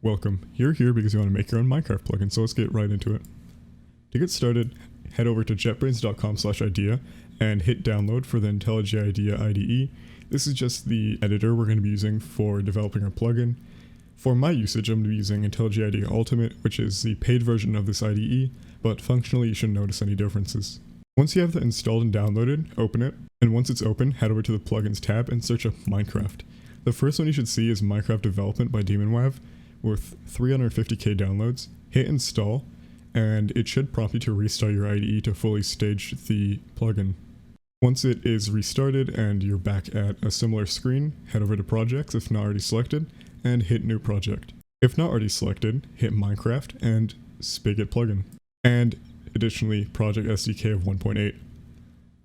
Welcome. You're here because you want to make your own Minecraft plugin, so let's get right into it. To get started, head over to jetbrains.com/idea and hit download for the Intellij IDEA IDE. This is just the editor we're going to be using for developing our plugin. For my usage, I'm going to be using Intellij IDEA Ultimate, which is the paid version of this IDE, but functionally you shouldn't notice any differences. Once you have that installed and downloaded, open it, and once it's open, head over to the Plugins tab and search up Minecraft. The first one you should see is Minecraft Development by DemonWav, with 350k downloads. Hit install, and it should prompt you to restart your IDE to fully stage the plugin. Once it is restarted and you're back at a similar screen, head over to Projects if not already selected, and hit New Project. If not already selected, hit Minecraft and Spigot plugin, and additionally Project SDK of 1.8.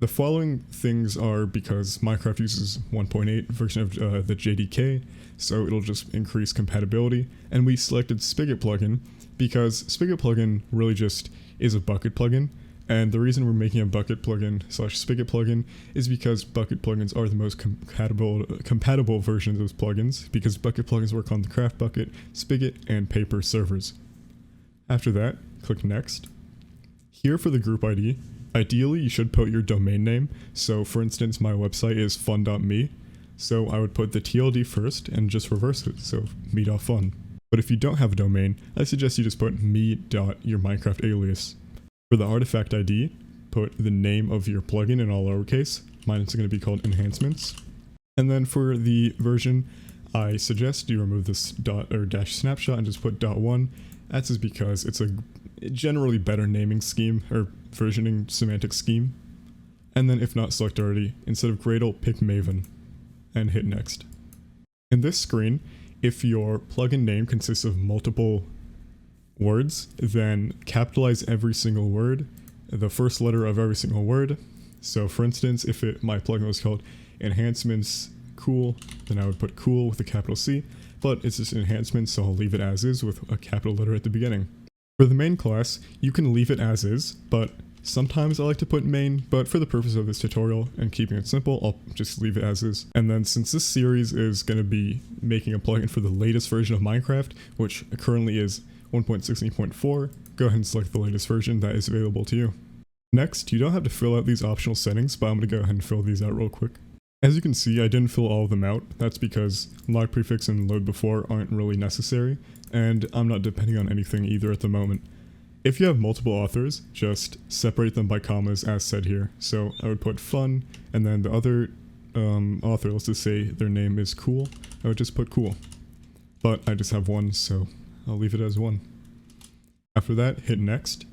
The following things are because Minecraft uses 1.8 version of the JDK, so it'll just increase compatibility, and we selected Spigot plugin because Spigot plugin really just is a bucket plugin, and the reason we're making a bucket plugin / Spigot plugin is because bucket plugins are the most compatible versions of those plugins, because bucket plugins work on the Craft Bucket, Spigot, and Paper servers. After that, click Next. Here for the group ID, ideally you should put your domain name, so for instance my website is fun.me, so I would put the TLD first and just reverse it, so me.fun. But if you don't have a domain, I suggest you just put me.your Minecraft alias. For the artifact ID, put the name of your plugin in all lowercase, mine is going to be called enhancements. And then for the version, I suggest you remove this dot or dash snapshot and just put .1. That's just because it's a generally better naming scheme or versioning semantic scheme. And then if not selected already, instead of Gradle, pick Maven and hit Next. In this screen, if your plugin name consists of multiple words, then capitalize every single word, the first letter of every single word. So for instance, if my plugin was called Enhancements Cool, then I would put cool with a capital C, but it's just enhancements, so I'll leave it as is with a capital letter at the beginning. For the main class, you can leave it as is, but sometimes I like to put main, but for the purpose of this tutorial and keeping it simple, I'll just leave it as is. And then since this series is going to be making a plugin for the latest version of Minecraft, which currently is 1.16.4, go ahead and select the latest version that is available to you. Next, you don't have to fill out these optional settings, but I'm going to go ahead and fill these out real quick. As you can see, I didn't fill all of them out. That's because log prefix and load before aren't really necessary, and I'm not depending on anything either at the moment. If you have multiple authors, just separate them by commas as said here. So I would put fun, and then the other author, let's just say their name is cool, I would just put cool. But I just have one, so I'll leave it as one. After that, hit Next.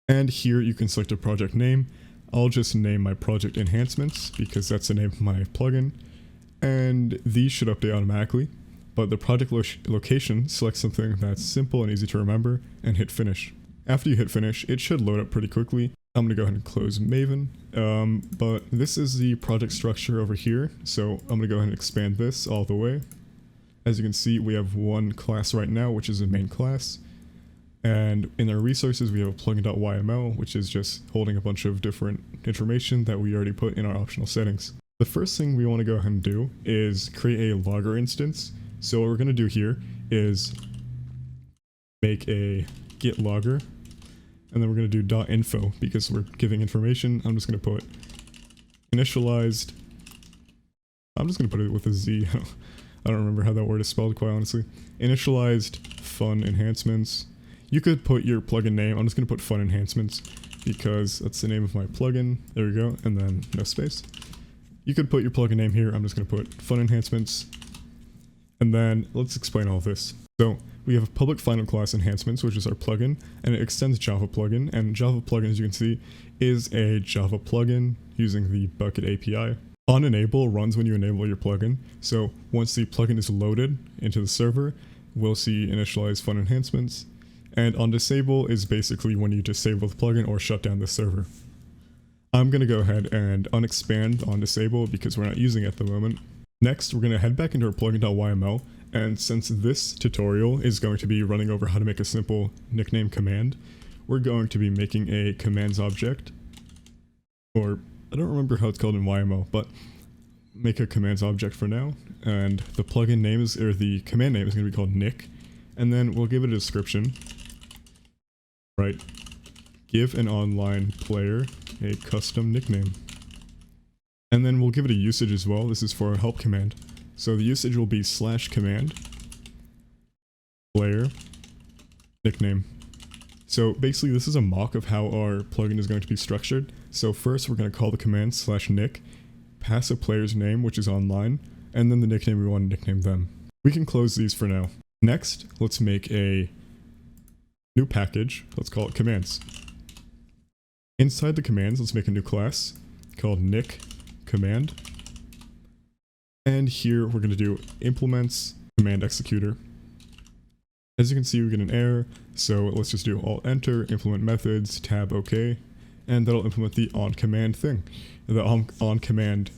And here you can select a project name. I'll just name my project Enhancements because that's the name of my plugin, and these should update automatically. But the project location, select something that's simple and easy to remember, and hit Finish. After you hit Finish, it should load up pretty quickly. I'm going to go ahead and close Maven, but this is the project structure over here, so I'm going to go ahead and expand this all the way. As you can see, we have one class right now, which is a main class. And in our resources, we have a plugin.yml, which is just holding a bunch of different information that we already put in our optional settings. The first thing we want to go ahead and do is create a logger instance. So what we're going to do here is make a get logger, and then we're going to do .info because we're giving information. I'm just going to put initialized. I'm just going to put it with a Z. I don't remember how that word is spelled, quite honestly. Initialized fun enhancements. You could put your plugin name. I'm just going to put fun enhancements because that's the name of my plugin. There we go, and then no space. You could put your plugin name here. I'm just going to put fun enhancements. And then let's explain all this. So we have a public final class enhancements, which is our plugin, and it extends Java plugin. And Java plugin, as you can see, is a Java plugin using the bucket API. On enable runs when you enable your plugin. So once the plugin is loaded into the server, we'll see initialize fun enhancements. And on disable is basically when you disable the plugin or shut down the server. I'm going to go ahead and unexpand on disable because we're not using it at the moment. Next, we're going to head back into our plugin.yml, and since this tutorial is going to be running over how to make a simple nickname command, we're going to be making a commands object, or I don't remember how it's called in YML, but make a commands object for now, and the plugin name is, or the command name is going to be called Nick, and then we'll give it a description. Right. Give an online player a custom nickname. And then we'll give it a usage as well. This is for a help command. So the usage will be /command player nickname. So basically this is a mock of how our plugin is going to be structured. So first we're going to call the command /nick, pass a player's name, which is online, and then the nickname we want to nickname them. We can close these for now. Next, let's make a new package. Let's call it commands. Inside the commands, let's make a new class called nick command. And here we're going to do implements command executor. As you can see, we get an error, so let's just do alt enter, implement methods, tab OK, and that'll implement the on command thing, the on command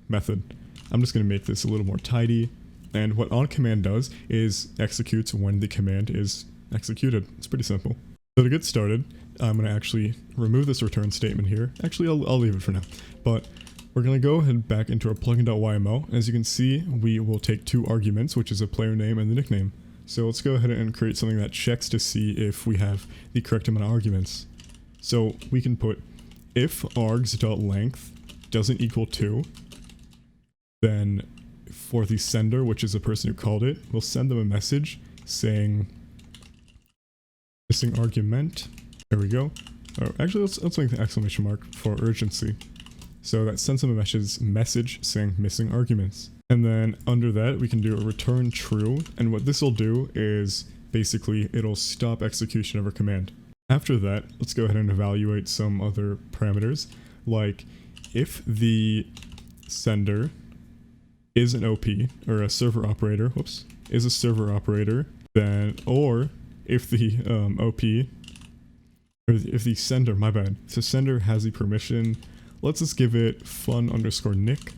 method. I'm just going to make this a little more tidy, and what on command does is executes when the command is executed. It's pretty simple. So to get started, I'm going to actually remove this return statement here. Actually, I'll leave it for now, but we're going to go ahead back into our plugin.yml. As you can see, we will take two arguments, which is a player name and the nickname. So let's go ahead and create something that checks to see if we have the correct amount of arguments. So we can put if args.length doesn't equal 2, then for the sender, which is the person who called it, we'll send them a message saying missing argument. There we go. Oh, actually, let's make the exclamation mark for urgency. So that sends them a message saying missing arguments. And then under that, we can do a return true. And what this will do is basically it'll stop execution of our command. After that, let's go ahead and evaluate some other parameters, like if the sender is an OP or a server operator, whoops, is a server operator, then, or if the OP, or if the sender, my bad, so sender has the permission, let's just give it fun_nick,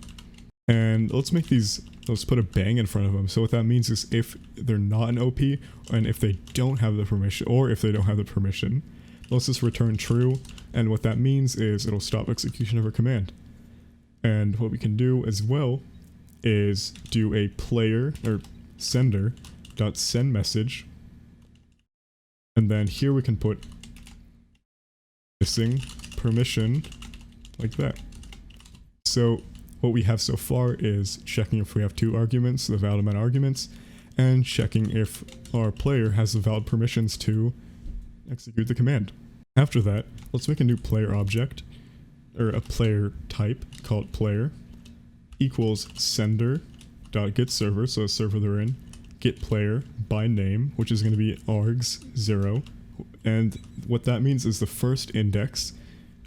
and let's make these, let's put a bang in front of them. So what that means is if they're not an OP, and if they don't have the permission, or if they don't have the permission, let's just return true, and what that means is it'll stop execution of our command. And what we can do as well is do a player, or sender.send message, and then here we can put missing permission, like that. So what we have so far is checking if we have two arguments, the valid amount of arguments, and checking if our player has the valid permissions to execute the command. After that, let's make a new player object, or a player type called player, equals sender.getServer, so a server they're in, get player by name, which is going to be args0, and what that means is the first index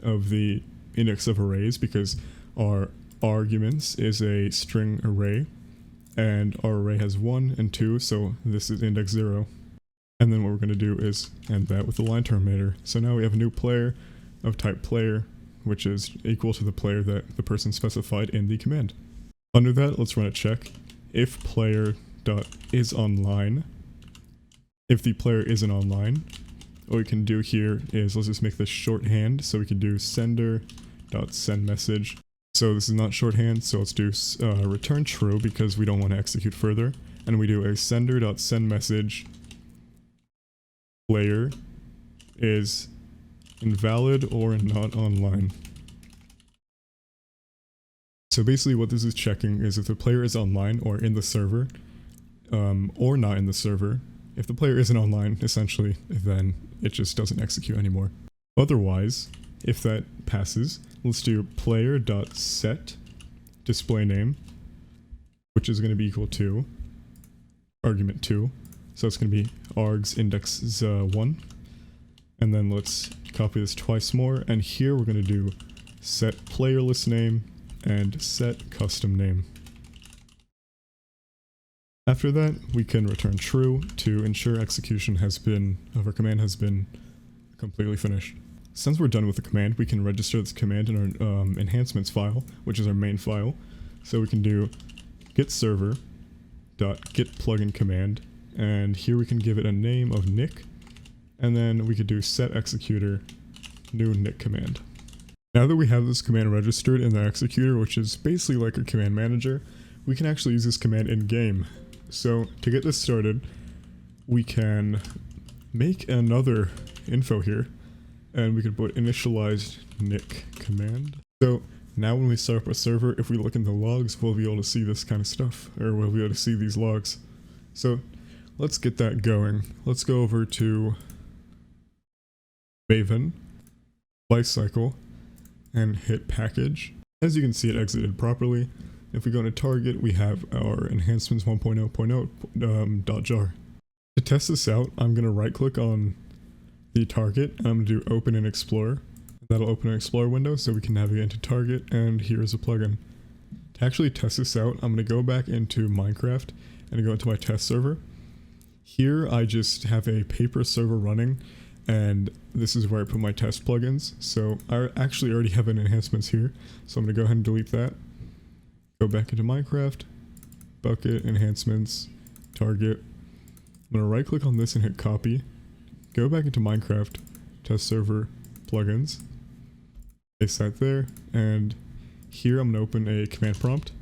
of the index of arrays, because our arguments is a string array, and our array has 1 and 2, so this is index 0. And then what we're going to do is end that with the line terminator. So now we have a new player of type player, which is equal to the player that the person specified in the command. Under that, let's run a check. If player.isOnline, if the player isn't online, what we can do here is let's just make this shorthand, so we can do sender.sendMessage. So this is not shorthand, so let's do return true because we don't want to execute further, and we do a sender.sendMessage player is invalid or not online. So basically what this is checking is if the player is online or in the server, or not in the server. If the player isn't online, essentially, then it just doesn't execute anymore. Otherwise, if that passes, let's do player.set display name, which is going to be equal to argument 2. So it's going to be args index 1. And then let's copy this twice more. And here we're going to do set player list name and set custom name. After that, we can return true to ensure execution of our command has been completely finished. Since we're done with the command, we can register this command in our enhancements file, which is our main file. So we can do getServer.getPlugin command, and here we can give it a name of Nick, and then we could do set executor new Nick command. Now that we have this command registered in the executor, which is basically like a command manager, we can actually use this command in game. So to get this started, we can make another info here, and we can put initialized nick command. So now when we start up a server, if we look in the logs, we'll be able to see this kind of stuff, or we'll be able to see these logs. So let's get that going. Let's go over to Maven, lifecycle, and hit package. As you can see, it exited properly. If we go into target, we have our enhancements 1.0.0 .jar. To test this out, I'm going to right click on the target and I'm going to do open in Explorer. That'll open an Explorer window so we can navigate into target, and here's a plugin. To actually test this out, I'm going to go back into Minecraft and go into my test server. Here I just have a paper server running, and this is where I put my test plugins. So I actually already have an enhancements here, so I'm going to go ahead and delete that. Go back into Minecraft, bucket, enhancements, target. I'm going to right click on this and hit copy. Go back into Minecraft, test server, plugins. Paste that there, and here I'm going to open a command prompt.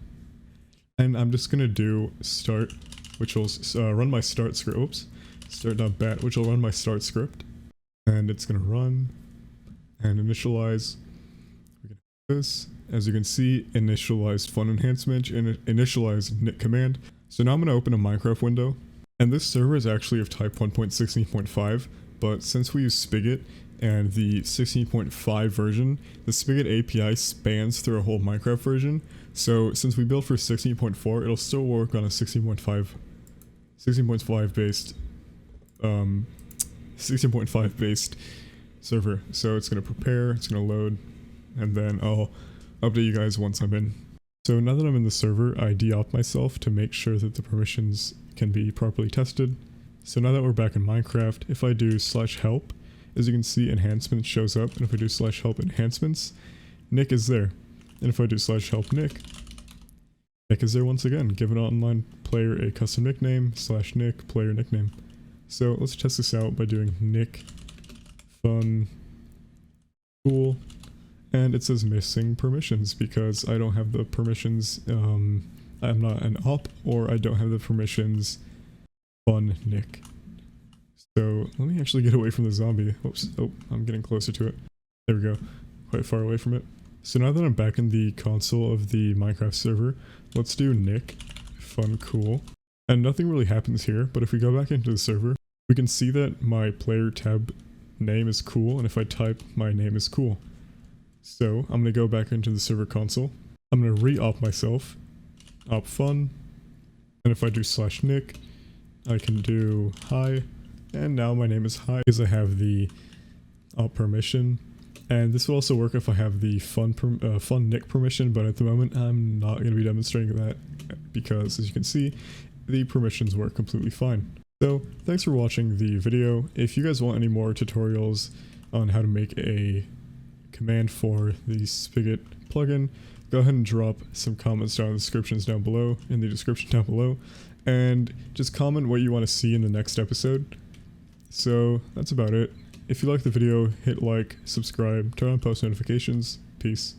And I'm just going to do start, which will run my start script. Oops. Start.bat, which will run my start script. And it's going to run and initialize. We can have this. As you can see, initialized fun enhancement and initialized nick command. So now I'm going to open a Minecraft window. And this server is actually of type 1.16.5, but since we use Spigot and the 16.5 version, the Spigot API spans through a whole Minecraft version. So since we built for 16.4, it'll still work on a 16.5 based 16.5 based server. So it's going to prepare, it's going to load, and then I'll update you guys once I'm in. So now that I'm in the server, I de-op myself to make sure that the permissions can be properly tested. So now that we're back in Minecraft, if I do /help, as you can see, enhancement shows up, and if I do /help enhancements, nick is there. And if I do /help nick is there once again, give an online player a custom nickname /nick player nickname. So let's test this out by doing nick fun cool, and it says missing permissions because I don't have the permissions. I'm not an op, or I don't have the permissions fun nick. So let me actually get away from the zombie. Oops. Oh, I'm getting closer to it. There we go. Quite far away from it. So now that I'm back in the console of the Minecraft server, let's do nick fun cool. And nothing really happens here, but if we go back into the server, we can see that my player tab name is cool, and if I type my name is cool. So I'm going to go back into the server console. I'm going to re-op myself, op fun, and if I do /nick, I can do hi, and now my name is hi because I have the op permission. And this will also work if I have the fun nick permission, but at the moment I'm not going to be demonstrating that because, as you can see, the permissions work completely fine. So thanks for watching the video. If you guys want any more tutorials on how to make a command for the Spigot plugin, go ahead and drop some comments down in the description down below, and just comment what you want to see in the next episode. So that's about it. If you like the video, hit like, subscribe, turn on post notifications. Peace.